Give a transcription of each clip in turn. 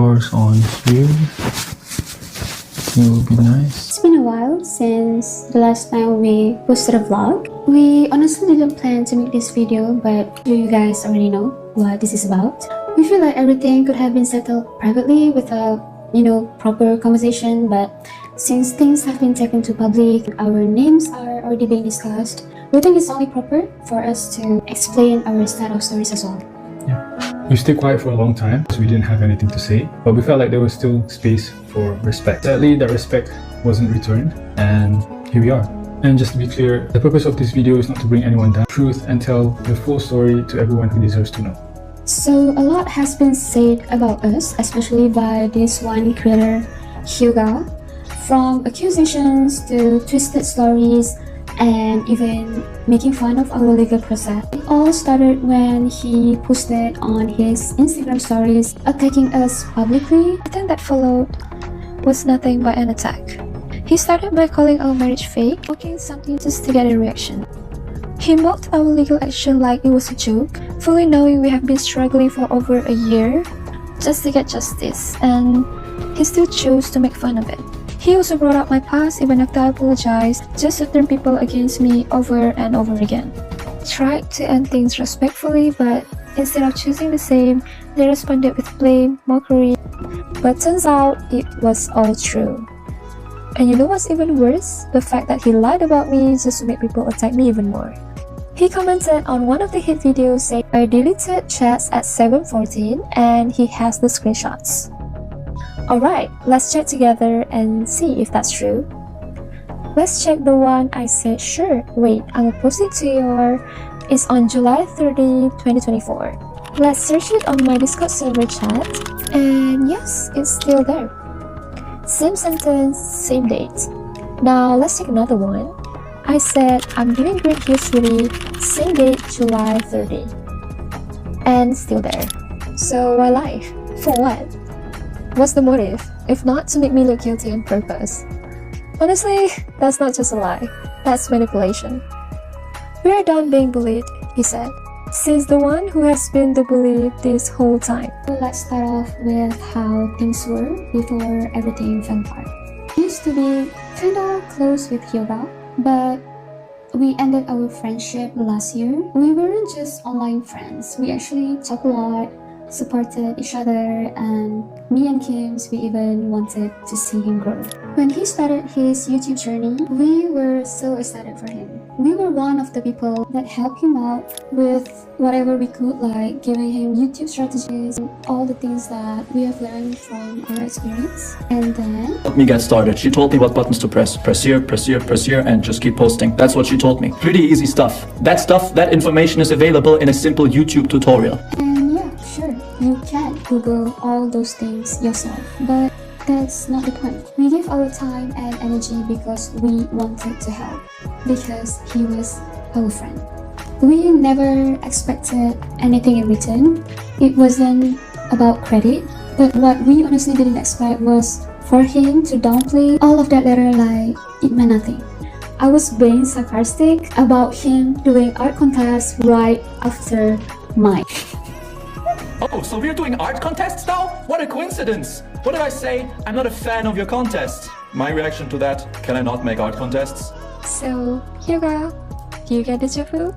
flowers on here. It will be nice. It's been a while since the last time we posted a vlog. We honestly didn't plan to make this video, but you guys already know what this is about. We feel like everything could have been settled privately with a, proper conversation, but since things have been taken to public, our names are already being discussed, we think it's only proper for us to explain our side of stories as well. We stayed quiet for a long time because we didn't have anything to say, but we felt like there was still space for respect. Sadly, that respect wasn't returned, and here we are. And just to be clear, the purpose of this video is not to bring anyone down, truth, and tell the full story to everyone who deserves to know. So a lot has been said about us, especially by this one creator, Hyuga, from accusations to twisted stories and even making fun of our legal process. It all started when he posted on his Instagram stories attacking us publicly. The thing that followed was nothing but an attack. He started by calling our marriage fake, poking something just to get a reaction. He mocked our legal action like it was a joke, fully knowing we have been struggling for over a year just to get justice, and he still chose to make fun of it. He also brought up my past even after I apologized, just to turn people against me over and over again. Tried to end things respectfully, but instead of choosing the same, they responded with blame, mockery. But turns out it was all true. And you know what's even worse? The fact that he lied about me just to make people attack me even more. He commented on one of the hit videos saying I deleted chats at 7:14 and he has the screenshots. Alright, let's check together and see if that's true. Let's check the one I said sure. Wait, I will post it to your... It's on July 30, 2024. Let's search it on my Discord server chat. And yes, it's still there. Same sentence, same date. Now let's take another one. I said I'm giving Green Hill City, same date, July 30. And still there. So why lie? For what? What's the motive, if not to make me look guilty on purpose? Honestly, that's not just a lie, that's manipulation. We are done being bullied, he said, since the one who has been the bully this whole time. Let's start off with how things were before everything fell apart. We used to be kinda close with Hyuga, but we ended our friendship last year. We weren't just online friends, we actually talked a lot, supported each other, and me and Kims, we even wanted to see him grow. When he started his YouTube journey, we were so excited for him. We were one of the people that helped him out with whatever we could, like giving him YouTube strategies, all the things that we have learned from our experience. And then Help me get started. She told me what buttons to press. Press here, press here, press here, and just keep posting. That's what she told me. Pretty easy stuff. That information is available in a simple YouTube tutorial. sure, you can Google all those things yourself, but that's not the point. We gave our time and energy because we wanted to help, because he was our friend. We never expected anything in return. It wasn't about credit, but what we honestly didn't expect was for him to downplay all of that later like it meant nothing. I was being sarcastic about him doing art contests right after mine. Oh, so we're doing art contests now? What a coincidence! What did I say? I'm not a fan of your contests. My reaction to that, can I not make art contests? So, Hyuga, do you get deja vu?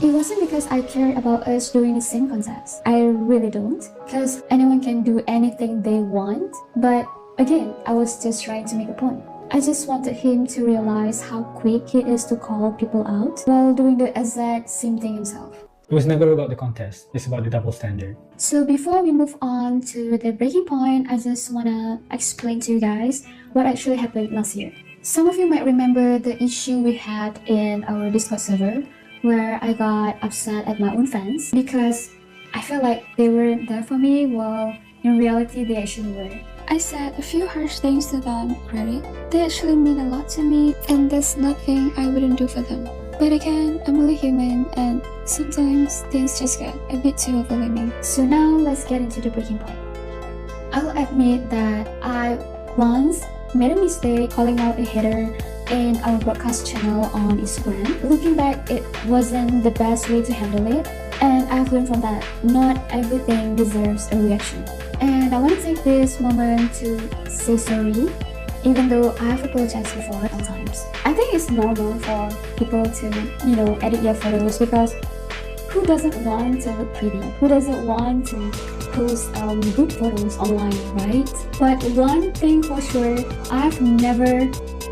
It wasn't because I cared about us doing the same contest. I really don't, because anyone can do anything they want. But again, I was just trying to make a point. I just wanted him to realize how quick he is to call people out while doing the exact same thing himself. It was never about the contest, it's about the double standard. So before we move on to the breaking point, I just wanna explain to you guys what actually happened last year. Some of you might remember the issue we had in our Discord server, where I got upset at my own fans because I felt like they weren't there for me, while in reality they actually were. I said a few harsh things to them, credit. They actually mean a lot to me, and there's nothing I wouldn't do for them. But again, I'm only human, and sometimes things just get a bit too overwhelming. So now let's get into the breaking point. I'll admit that I once made a mistake calling out a hater in our broadcast channel on Instagram. Looking back, it wasn't the best way to handle it, And I've learned from that, not everything deserves a reaction. And I want to take this moment to say sorry, even though I've apologized before sometimes. I think it's normal for people to, edit their photos, because who doesn't want to look pretty? Who doesn't want to post good photos online, right? But one thing for sure, I've never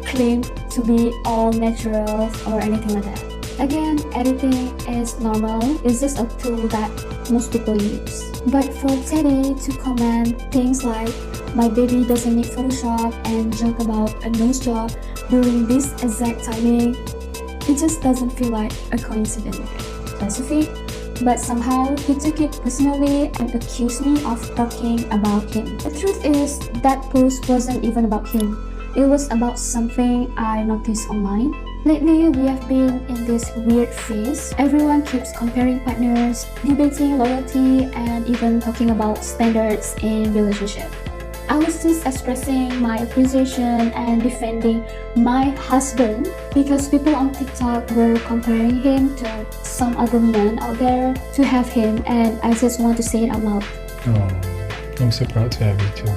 claimed to be all natural or anything like that. Again, editing is normal. It's just a tool that most people use. But for Teddy to comment things like, my baby doesn't need Photoshop, and joke about a nose job during this exact timing, it just doesn't feel like a coincidence. Specific, but somehow he took it personally and accused me of talking about him. The truth is, that post wasn't even about him. It was about something I noticed online. Lately, we have been in this weird phase. Everyone keeps comparing partners, debating loyalty, and even talking about standards in relationship. I was just expressing my appreciation and defending my husband because people on TikTok were comparing him to some other men out there to have him, and I just want to say it out loud. Oh, I'm so proud to have you too.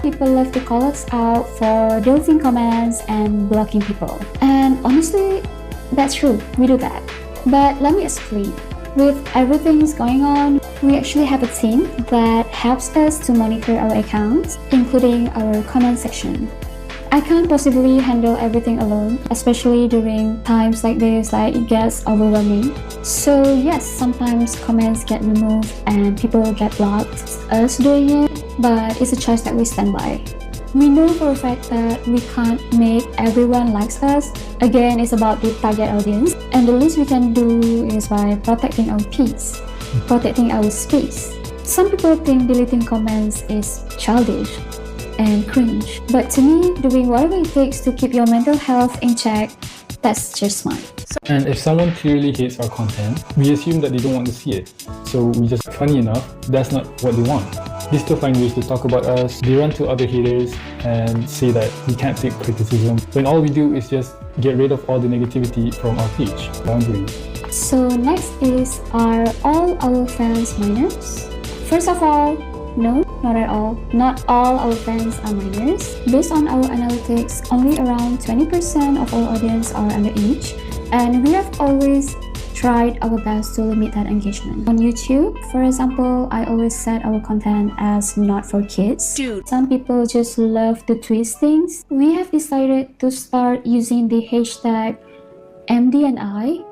People love to call us out for deleting comments and blocking people. And honestly, that's true, we do that. But let me explain. With everything is going on, we actually have a team that helps us to monitor our accounts, including our comment section. I can't possibly handle everything alone, especially during times like this, like it gets overwhelming. So yes, sometimes comments get removed and people get blocked. Us doing it, but it's a choice that we stand by. We know for a fact that we can't make everyone likes us. Again, it's about the target audience, and the least we can do is by protecting our peace, protecting our space. Some people think deleting comments is childish and cringe, but to me, doing whatever it takes to keep your mental health in check, that's just smart. And if someone clearly hates our content, we assume that they don't want to see it. So we just, funny enough, that's not what they want. They still find ways to talk about us. They run to other haters and say that we can't take criticism, when all we do is just get rid of all the negativity from our page. Boundaries. So next is, are all our fans minors? First of all, no, not at all. Not all our fans are minors. Based on our analytics, only around 20% of our audience are underage, and we have always tried our best to limit that engagement. On YouTube, for example, I always set our content as not for kids. Some people just love to twist things. We have decided to start using the hashtag MDNI,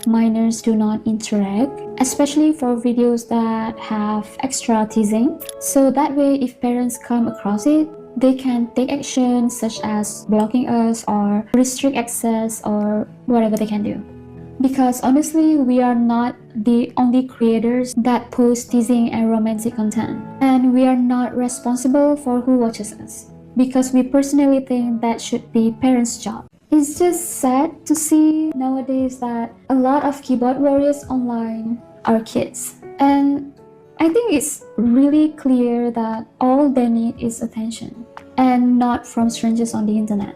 minors do not interact, especially for videos that have extra teasing. So that way, if parents come across it, they can take action such as blocking us or restrict access or whatever they can do. Because honestly, we are not the only creators that post teasing and romantic content. And we are not responsible for who watches us, because we personally think that should be parents' job. It's just sad to see nowadays that a lot of keyboard warriors online are kids. And I think it's really clear that all they need is attention, and not from strangers on the internet.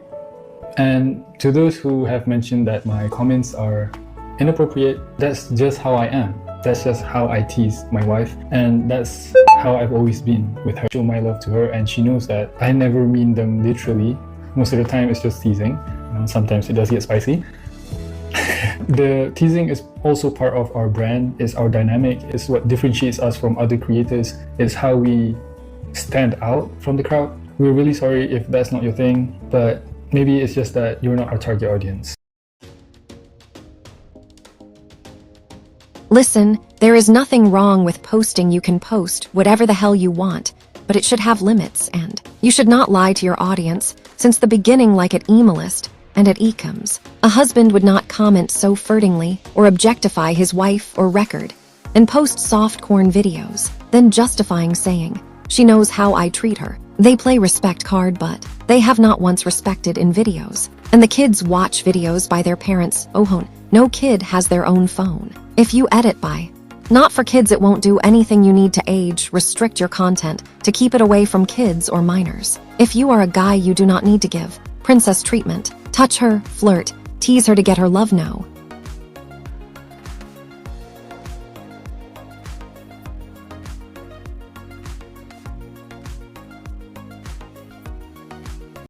And to those who have mentioned that my comments are inappropriate, that's just how I am. That's just how I tease my wife, and that's how I've always been with her. Show my love to her, and she knows that I never mean them literally. Most of the time it's just teasing. Sometimes it does get spicy. The teasing is also part of our brand, it's our dynamic, it's what differentiates us from other creators, it's how we stand out from the crowd. We're really sorry if that's not your thing, but maybe it's just that you're not our target audience. Listen, there is nothing wrong with posting. You can post whatever the hell you want, but it should have limits, and you should not lie to your audience since the beginning, like at Emalist and at Ecams. A husband would not comment so furtingly or objectify his wife or record and post soft corn videos, then justifying saying, she knows how I treat her. They play respect card, but they have not once respected in videos. And the kids watch videos by their parents. Oh, no kid has their own phone. If you edit by not for kids, it won't do anything. You need to age, restrict your content to keep it away from kids or minors. If you are a guy, you do not need to give princess treatment, touch her, flirt, tease her to get her love. No.